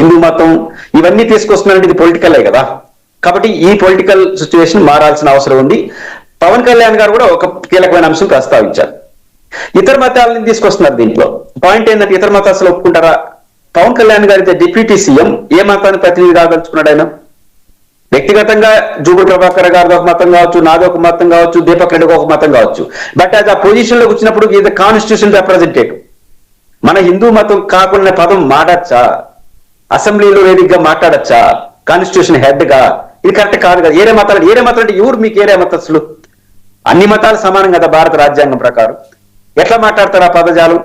హిందూ మతం ఇవన్నీ తీసుకొస్తున్నారంటే ఇది పొలిటికలే కదా. కాబట్టి ఈ పొలిటికల్ సిచ్యువేషన్ మారాల్సిన అవసరం ఉంది. పవన్ కళ్యాణ్ గారు కూడా ఒక కీలకమైన అంశం ప్రస్తావించారు. ఇతర మతాలను తీసుకొస్తున్నారు దీంట్లో. పాయింట్ ఏంటంటే ఇతర మతాలు అసలు ఒప్పుకుంటారా? పవన్ కళ్యాణ్ గారి డిప్యూటీ సీఎం ఏ మతాన్ని ప్రతినిధి కాదలుచుకున్నాడు? ఆయన వ్యక్తిగతంగా జూబుల్ ప్రభాకర్ గారిది ఒక మతం కావచ్చు, నాది ఒక మతం కావచ్చు, దీపక్ రెడ్డి ఒక మతం కావచ్చు. బట్ అది ఆ పొజిషన్ లోకి వచ్చినప్పుడు ఇది కాన్స్టిట్యూషన్ రిప్రజెంటేటివ్. మన హిందూ మతం కాకుండా పదం మాడచ్చా? అసెంబ్లీలో వేదికగా మాట్లాడచ్చా? కాన్స్టిట్యూషన్ హెడ్ గా ఇది కరెక్ట్ కాదు కదా. ఏరే మతాలు అంటే ఎవరు మీకు ఏరే మతస్థులు? అన్ని మతాలు సమానం కదా భారత రాజ్యాంగం ప్రకారం. ఎట్లా మాట్లాడతారు ఆ పదజాలం?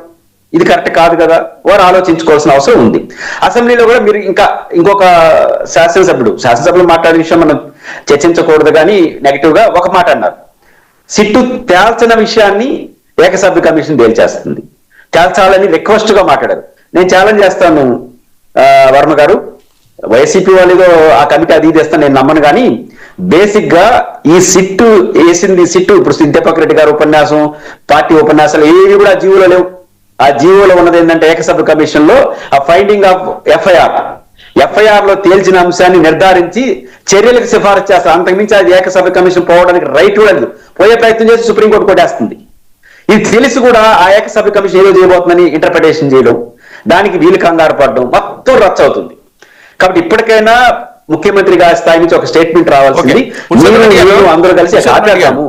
ఇది కరెక్ట్ కాదు కదా. వారు ఆలోచించుకోవాల్సిన అవసరం ఉంది. అసెంబ్లీలో కూడా మీరు ఇంకొక శాసనసభ్యులు మాట్లాడే విషయం మనం చర్చించకూడదు, కానీ నెగిటివ్ గా ఒక మాట అన్నారు. సిట్టు తేల్చిన విషయాన్ని ఏకసభ్య కమిషన్ తేల్చేస్తుంది, తేల్చాలని రిక్వెస్ట్ గా మాట్లాడారు. నేను ఛాలెంజ్ చేస్తాను వర్మ గారు, వైసీపీ వాళ్ళతో ఆ కమిటీ అది చేస్తాను నేను నమ్మను, కానీ బేసిక్ గా ఈ సిట్టు వేసింది ఇప్పుడు దీపక్ రెడ్డి గారు ఉపన్యాసం, పార్టీ ఉపన్యాసాలు ఏవి కూడా జీవోలో లేవు. ఆ జీవోలో ఉన్నది ఏంటంటే ఏకసభ్య కమిషన్ లో ఆ ఫైండింగ్ ఆఫ్ ఎఫ్ఐఆర్ లో తేల్చిన అంశాన్ని నిర్ధారించి చర్యలకు సిఫారసు చేస్తారు. అంతకుమించి అది ఏకసభ్య కమిషన్ పోవడానికి రైట్ కూడా లేదు. పోయే ప్రయత్నం చేసి సుప్రీంకోర్టు కొట్టేస్తుంది. ఇది తెలిసి కూడా ఆ ఏకసభ్య కమిషన్ ఏదో చేయబోతుందని ఇంటర్ప్రిటేషన్ చేయడం, దానికి వీలు కంగారు పడడం, మొత్తం రచ్చ అవుతుంది. కాబట్టి ఇప్పటికైనా ముఖ్యమంత్రి గారి స్థాయి నుంచి ఒక స్టేట్మెంట్ రావాల్సింది. అందరూ కలిసి మాట్లాడతాము.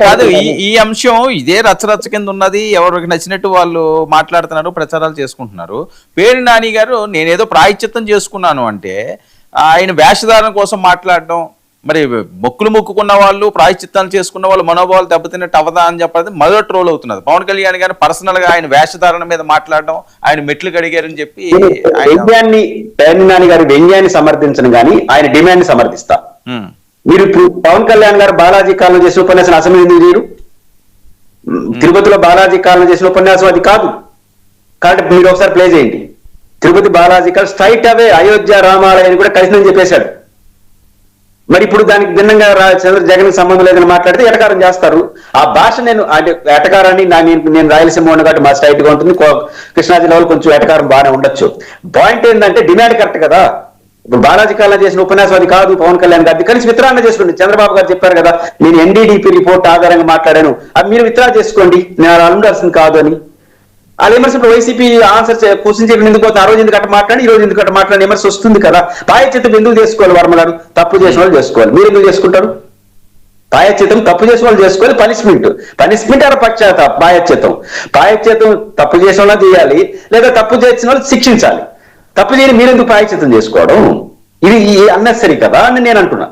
కాదు, ఈ అంశం ఇదే రచ్చరచ్చ కింద ఉన్నది. ఎవరికి నచ్చినట్టు వాళ్ళు మాట్లాడుతున్నారు, ప్రచారాలు చేసుకుంటున్నారు. పేరు నాని గారు నేనేదో ప్రాయశ్చిత్తం చేసుకున్నాను అంటే ఆయన వేషధారణ కోసం మాట్లాడడం, మరి మొక్కుకున్న వాళ్ళు ప్రాయశ్చిత్తాలు చేసుకున్న వాళ్ళు మనోభావాలు దెబ్బతిన్నట్టు అవదా అని చెప్పేది మొదటి ట్రోల్ అవుతున్నది. పవన్ కళ్యాణ్ గారు పర్సనల్ గా ఆయన వేషధారణ మీద మాట్లాడడం, ఆయన మెట్లు కడిగారని చెప్పి పేరు నాని గారి వ్యంగ్యాన్ని సమర్థించను కానీ ఆయన డిమాండ్ ని సమర్థిస్తా. మీరు ఇప్పుడు పవన్ కళ్యాణ్ గారు బాలాజీ కాలంలో చేసిన ఉపన్యాసం అసెంబ్లీ ఎందుకు చేయరు? తిరుపతిలో బాలాజీ కాలంలో చేసిన ఉపన్యాసం అది కాదు. కాబట్టి మీరు ఒకసారి ప్లే చేయండి. తిరుపతి బాలాజీ కాలం స్ట్రైట్ అవే అయోధ్య రామాలయాన్ని కూడా కలిసిందని చెప్పేశాడు. మరి ఇప్పుడు దానికి భిన్నంగా జగన్ సంబంధం లేదని మాట్లాడితే ఎటకారం చేస్తారు. ఆ భాష నేను ఎటకారాన్ని నేను రాయలసీమ ఉన్న కాబట్టి మా స్ట్రైట్ గా ఉంటుంది. కృష్ణా జిల్లాలో కొంచెం ఎటకారం బాగానే ఉండొచ్చు. పాయింట్ ఏంటంటే డిమాండ్ కరెక్ట్ కదా. ఇప్పుడు బాలాజీ కాలం చేసిన ఉపన్యాసం అది కాదు. పవన్ కళ్యాణ్ గారి కలిసి విత్డ్రా చేసుకోండి. చంద్రబాబు గారు చెప్పారు కదా, నేను ఎన్డీడీపీ రిపోర్ట్ ఆధారంగా మాట్లాడాను, అది మీరు విత్డ్రా చేసుకోండి, నేను ఉండాల్సింది కాదు అని. అది విమర్శ వైసీపీ ఆన్సర్ క్వశ్చన్ చెప్పి ఎందుకు పోతే ఆ రోజు ఎందుకు అట్ట మాట్లాడి, ఈ రోజు ఎందుకు అట్ట మాట్లాడి విమర్శ వస్తుంది కదా. పాయచిత్తం ఎందుకు చేసుకోవాలి వర్మ గారు? తప్పు చేసిన వాళ్ళు చేసుకోవాలి. మీరు ఎందుకు చేసుకుంటారు? పాయచిత్తం తప్పు చేసిన వాళ్ళు చేసుకోవాలి. పనిష్మెంట్ అర పాయచిత్తం తప్పు చేసిన వాళ్ళు చేయాలి, లేదా తప్పు చేసిన వాళ్ళు శిక్షించాలి. తప్పు చేయని మీరెందుకు ప్రాయశ్చిత్తం చేసుకోవడం? ఇది అన్నెసరీ కదా అని నేను అంటున్నా.